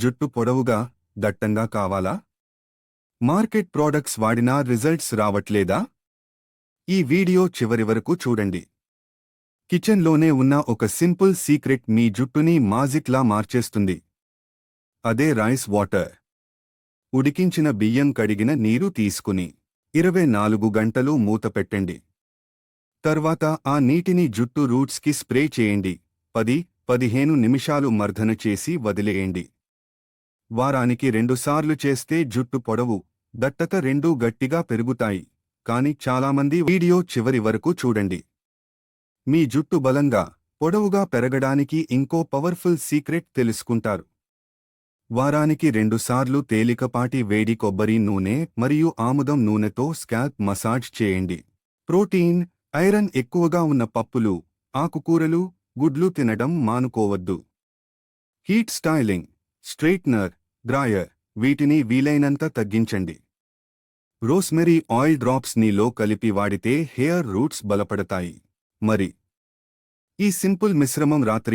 జుట్టు పొడవుగా దట్టంగా కావాలా? మార్కెట్ ప్రోడక్ట్స్ వాడినా రిజల్ట్స్ రావట్లేదా? ఈ వీడియో చివరి వరకు చూడండి. కిచెన్లోనే ఉన్న ఒక సింపుల్ సీక్రెట్ మీ జుట్టుని మాజిక్లా మార్చేస్తుంది. అదే రైస్ వాటర్. ఉడికించిన బియ్యం కడిగిన నీరు తీసుకుని 24 గంటలు మూత పెట్టండి. తర్వాత ఆ నీటిని జుట్టు రూట్స్కి స్ప్రే చేయండి. 10-15 నిమిషాలు మర్దన చేసి వదిలేయండి. వారానికి 2 సార్లు చేస్తే జుట్టు పొడవు, దట్టత రెండూ గట్టిగా పెరుగుతాయి. కానీ చాలామంది వీడియో చివరి వరకు చూడండి. మీ జుట్టు బలంగా, పొడవుగా పెరగడానికి ఇంకో పవర్ఫుల్ సీక్రెట్ తెలుసుకుంటారు. వారానికి 2 సార్లు తేలికపాటి వేడి కొబ్బరి నూనె మరియు ఆముదం నూనెతో స్కాల్ప్ మసాజ్ చేయండి. ప్రోటీన్, ఐరన్ ఎక్కువగా ఉన్న పప్పులు, ఆకుకూరలు, గుడ్లు తినడం మానుకోవద్దు. హీట్ స్టైలింగ్, స్ట్రెయిట్నర్, డ్రాయర్ వీటిని వీలైనంత తగ్గించండి. రోస్మెరీ ఆయిల్ డ్రాప్స్ నీలో కలిపి వాడితే హెయిర్ రూట్స్ బలపడతాయి. మరి ఈ సింపుల్ మిశ్రమం రాత్రి